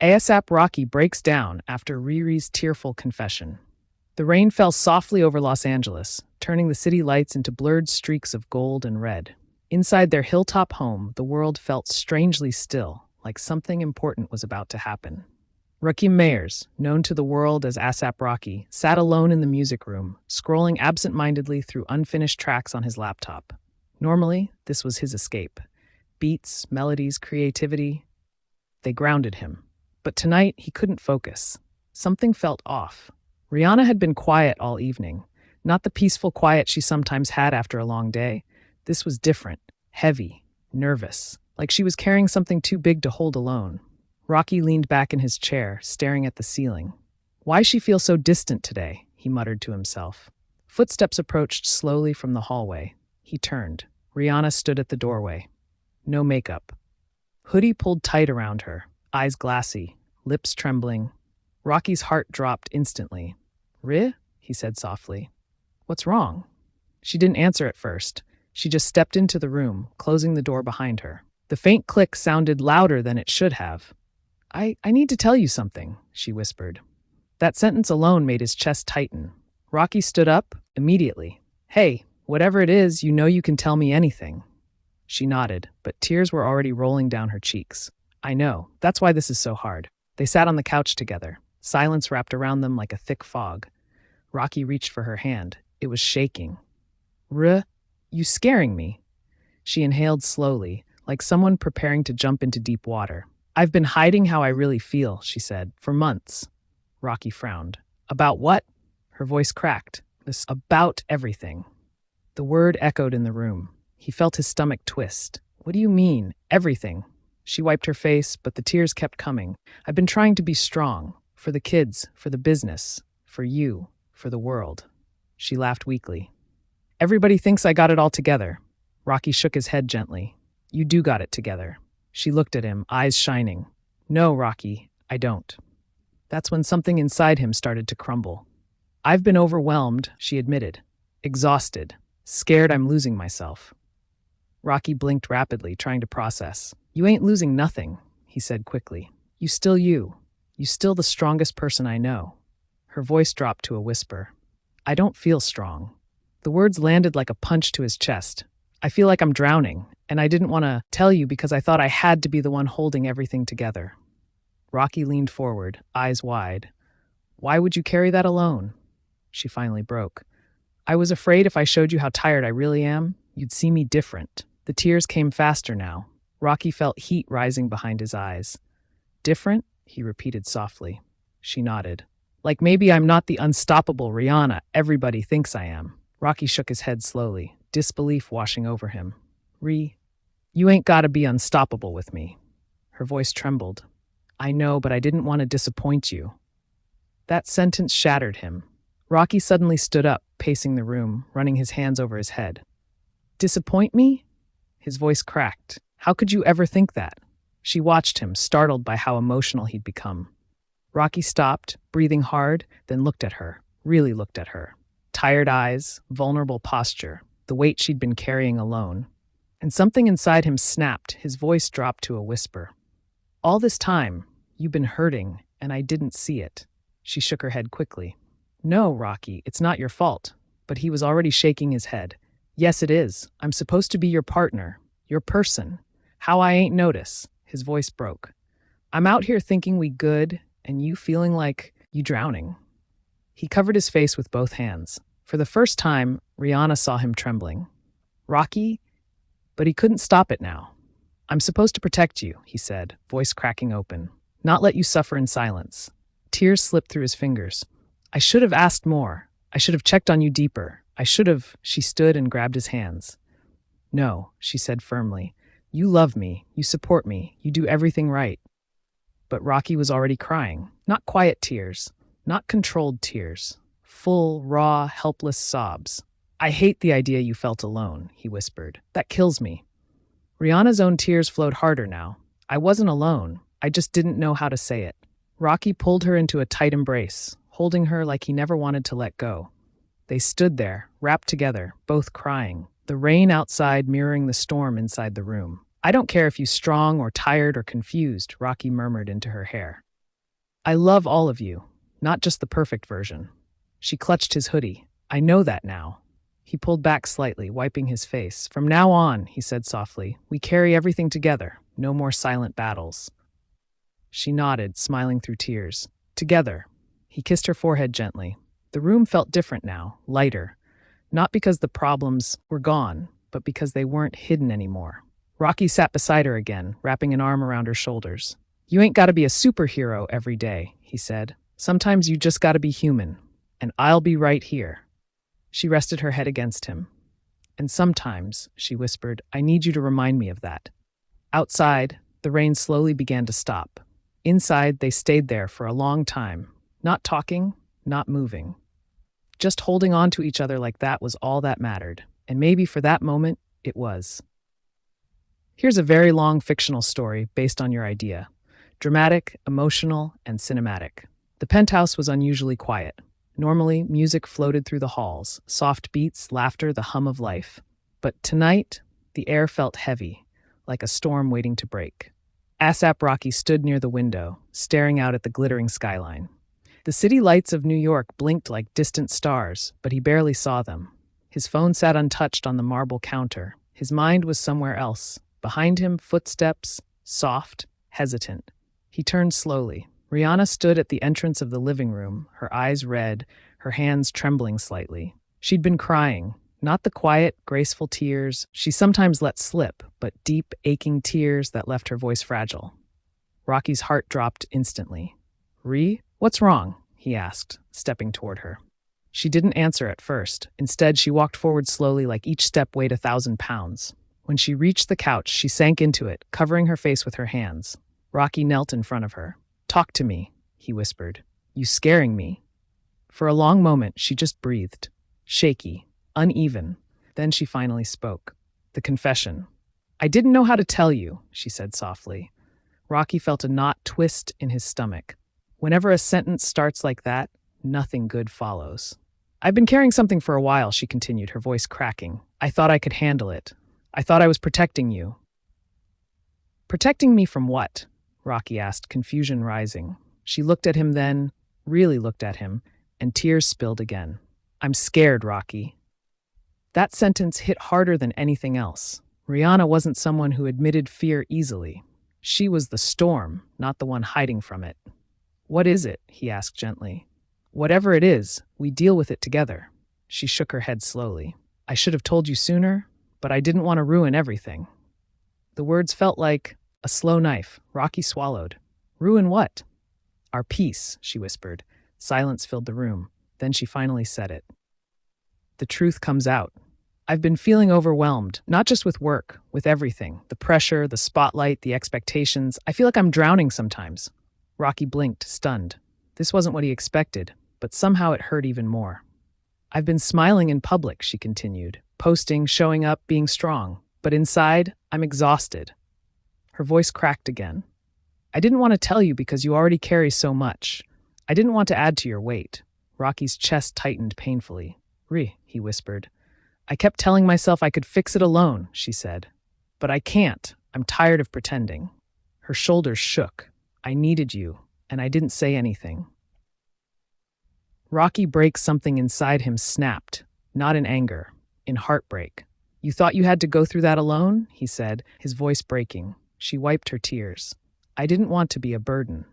ASAP Rocky breaks down after RiRi's tearful confession. The rain fell softly over Los Angeles, turning the city lights into blurred streaks of gold and red. Inside their hilltop home, the world felt strangely still, like something important was about to happen. Rakim Mayers, known to the world as ASAP Rocky, sat alone in the music room, scrolling absent-mindedly through unfinished tracks on his laptop. Normally, this was his escape. Beats, melodies, creativity, they grounded him. But tonight, he couldn't focus. Something felt off. Rihanna had been quiet all evening, not the peaceful quiet she sometimes had after a long day. This was different, heavy, nervous, like she was carrying something too big to hold alone. Rocky leaned back in his chair, staring at the ceiling. Why she feel so distant today? He muttered to himself. Footsteps approached slowly from the hallway. He turned. Rihanna stood at the doorway. No makeup. Hoodie pulled tight around her, eyes glassy, lips trembling. Rocky's heart dropped instantly. "Ri?" he said softly. "What's wrong?" She didn't answer at first. She just stepped into the room, closing the door behind her. The faint click sounded louder than it should have. I need to tell you something," she whispered. That sentence alone made his chest tighten. Rocky stood up immediately. "Hey, whatever it is, you know you can tell me anything." She nodded, but tears were already rolling down her cheeks. "I know. That's why this is so hard." They sat on the couch together. Silence wrapped around them like a thick fog. Rocky reached for her hand. It was shaking. You scaring me." She inhaled slowly, like someone preparing to jump into deep water. "I've been hiding how I really feel," she said, "for months." Rocky frowned. "About what?" Her voice cracked. "This about everything." The word echoed in the room. He felt his stomach twist. "What do you mean, everything?" She wiped her face, but the tears kept coming. "I've been trying to be strong. For the kids, for the business, for you, for the world." She laughed weakly. "Everybody thinks I got it all together." Rocky shook his head gently. "You do got it together." She looked at him, eyes shining. "No, Rocky, I don't." That's when something inside him started to crumble. "I've been overwhelmed," she admitted. "Exhausted. Scared I'm losing myself." Rocky blinked rapidly, trying to process. "You ain't losing nothing," he said quickly. "You still you. You still the strongest person I know." Her voice dropped to a whisper. "I don't feel strong." The words landed like a punch to his chest. "I feel like I'm drowning, and I didn't want to tell you because I thought I had to be the one holding everything together." Rocky leaned forward, eyes wide. "Why would you carry that alone?" She finally broke. "I was afraid if I showed you how tired I really am, you'd see me different." The tears came faster now. Rocky felt heat rising behind his eyes. "Different?" he repeated softly. She nodded. "Like maybe I'm not the unstoppable Rihanna everybody thinks I am." Rocky shook his head slowly, disbelief washing over him. You ain't gotta be unstoppable with me." Her voice trembled. "I know, but I didn't want to disappoint you." That sentence shattered him. Rocky suddenly stood up, pacing the room, running his hands over his head. "Disappoint me?" His voice cracked. "How could you ever think that?" She watched him, startled by how emotional he'd become. Rocky stopped, breathing hard, then looked at her, really looked at her. Tired eyes, vulnerable posture, the weight she'd been carrying alone. And something inside him snapped, his voice dropped to a whisper. "All this time, you've been hurting, and I didn't see it." She shook her head quickly. "No, Rocky, it's not your fault." But he was already shaking his head. "Yes, it is. I'm supposed to be your partner, your person. How I ain't notice." His voice broke. "I'm out here thinking we good, and you feeling like you drowning." He covered his face with both hands. For the first time, Rihanna saw him trembling. "Rocky?" But he couldn't stop it now. "I'm supposed to protect you," he said, voice cracking open. "Not let you suffer in silence." Tears slipped through his fingers. "I should have asked more. I should have checked on you deeper. I should have." She stood and grabbed his hands. "No," she said firmly. "You love me. You support me. You do everything right." But Rocky was already crying. Not quiet tears. Not controlled tears. Full, raw, helpless sobs. "I hate the idea you felt alone," he whispered. "That kills me." Rihanna's own tears flowed harder now. "I wasn't alone. I just didn't know how to say it." Rocky pulled her into a tight embrace, holding her like he never wanted to let go. They stood there, wrapped together, both crying, the rain outside mirroring the storm inside the room. "I don't care if you're strong or tired or confused," Rocky murmured into her hair. I love all of you, not just the perfect version. She clutched his hoodie. I know that now. He pulled back slightly, wiping his face. From now on, he said softly, we carry everything together. No more silent battles. She nodded, smiling through tears. Together. He kissed her forehead gently. The room felt different now, lighter. Not because the problems were gone, but because they weren't hidden anymore. Rocky sat beside her again, wrapping an arm around her shoulders. You ain't gotta be a superhero every day, he said. Sometimes you just gotta be human. And I'll be right here. She rested her head against him. And sometimes, she whispered, I need you to remind me of that. Outside, the rain slowly began to stop. Inside, they stayed there for a long time, not talking, not moving. Just holding on to each other like that was all that mattered, and maybe for that moment, it was. Here's a very long fictional story based on your idea. Dramatic, emotional, and cinematic. The penthouse was unusually quiet. Normally, music floated through the halls, soft beats, laughter, the hum of life. But tonight, the air felt heavy, like a storm waiting to break. ASAP Rocky stood near the window, staring out at the glittering skyline. The city lights of New York blinked like distant stars, but he barely saw them. His phone sat untouched on the marble counter. His mind was somewhere else. Behind him, footsteps, soft, hesitant. He turned slowly. Rihanna stood at the entrance of the living room, her eyes red, her hands trembling slightly. She'd been crying, not the quiet, graceful tears she sometimes let slip, but deep, aching tears that left her voice fragile. Rocky's heart dropped instantly. "Ri, what's wrong?" he asked, stepping toward her. She didn't answer at first. Instead, she walked forward slowly like each step weighed 1,000 pounds. When she reached the couch, she sank into it, covering her face with her hands. Rocky knelt in front of her. "Talk to me," he whispered. "You scaring me." For a long moment, she just breathed. Shaky, uneven. Then she finally spoke. The confession. "I didn't know how to tell you," she said softly. Rocky felt a knot twist in his stomach. Whenever a sentence starts like that, nothing good follows. "I've been carrying something for a while," she continued, her voice cracking. "I thought I could handle it. I thought I was protecting you." "Protecting me from what?" Rocky asked, confusion rising. She looked at him then, really looked at him, and tears spilled again. "I'm scared, Rocky." That sentence hit harder than anything else. Rihanna wasn't someone who admitted fear easily. She was the storm, not the one hiding from it. "What is it?" he asked gently. "Whatever it is, we deal with it together." She shook her head slowly. "I should have told you sooner, but I didn't want to ruin everything." The words felt like a slow knife. Rocky swallowed. "Ruin what?" "Our peace," she whispered. Silence filled the room. Then she finally said it. "The truth comes out. I've been feeling overwhelmed, not just with work, with everything. The pressure, the spotlight, the expectations. I feel like I'm drowning sometimes." Rocky blinked, stunned. This wasn't what he expected, but somehow it hurt even more. "I've been smiling in public," she continued, posting, showing up, being strong. "But inside, I'm exhausted." Her voice cracked again. "I didn't want to tell you because you already carry so much. I didn't want to add to your weight." Rocky's chest tightened painfully. "Ri," he whispered. "I kept telling myself I could fix it alone," she said. "But I can't. I'm tired of pretending." Her shoulders shook. "I needed you, and I didn't say anything." Rocky breaks something inside him snapped, not in anger, in heartbreak. "You thought you had to go through that alone?" he said, his voice breaking. She wiped her tears. "I didn't want to be a burden."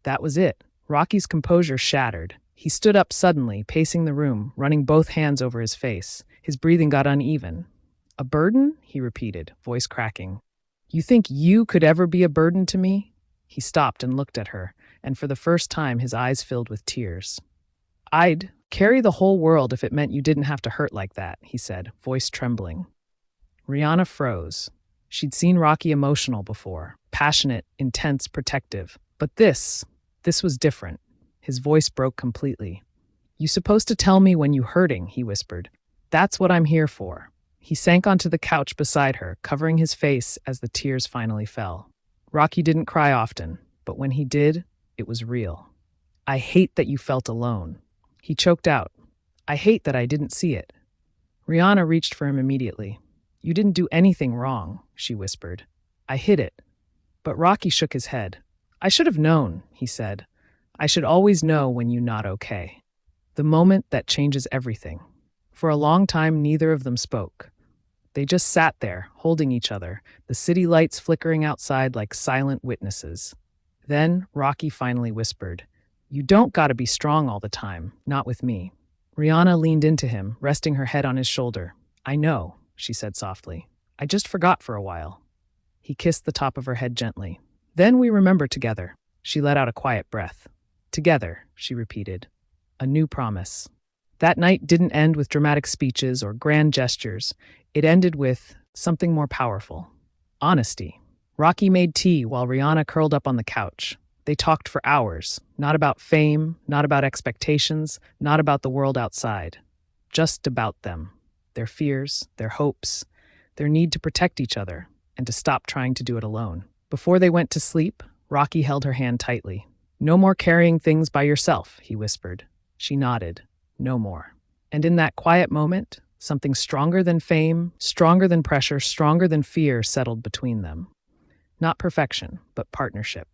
That was it. Rocky's composure shattered. He stood up suddenly, pacing the room, running both hands over his face. His breathing got uneven. "A burden?" he repeated, voice cracking. "You think you could ever be a burden to me?" He stopped and looked at her, and for the first time his eyes filled with tears. "I'd carry the whole world if it meant you didn't have to hurt like that," he said, voice trembling. Rihanna froze. She'd seen Rocky emotional before, passionate, intense, protective. But this was different. His voice broke completely. "You supposed to tell me when you hurting," he whispered. "That's what I'm here for." He sank onto the couch beside her, covering his face as the tears finally fell. Rocky didn't cry often, but when he did, it was real. "I hate that you felt alone." He choked out. "I hate that I didn't see it." Rihanna reached for him immediately. "You didn't do anything wrong," she whispered. "I hid it." But Rocky shook his head. "I should have known," he said. I should always know when you're not okay. The moment that changes everything. For a long time, neither of them spoke. They just sat there, holding each other, the city lights flickering outside like silent witnesses. Then Rocky finally whispered, "You don't gotta be strong all the time, not with me." Rihanna leaned into him, resting her head on his shoulder. "I know," she said softly. "I just forgot for a while." He kissed the top of her head gently. "Then we remember together." She let out a quiet breath. "Together," she repeated. A new promise. That night didn't end with dramatic speeches or grand gestures. It ended with something more powerful. Honesty. Rocky made tea while Rihanna curled up on the couch. They talked for hours, not about fame, not about expectations, not about the world outside. Just about them. Their fears, their hopes, their need to protect each other, and to stop trying to do it alone. Before they went to sleep, Rocky held her hand tightly. "No more carrying things by yourself," he whispered. She nodded. "No more." And in that quiet moment, something stronger than fame, stronger than pressure, stronger than fear settled between them. Not perfection, but partnership.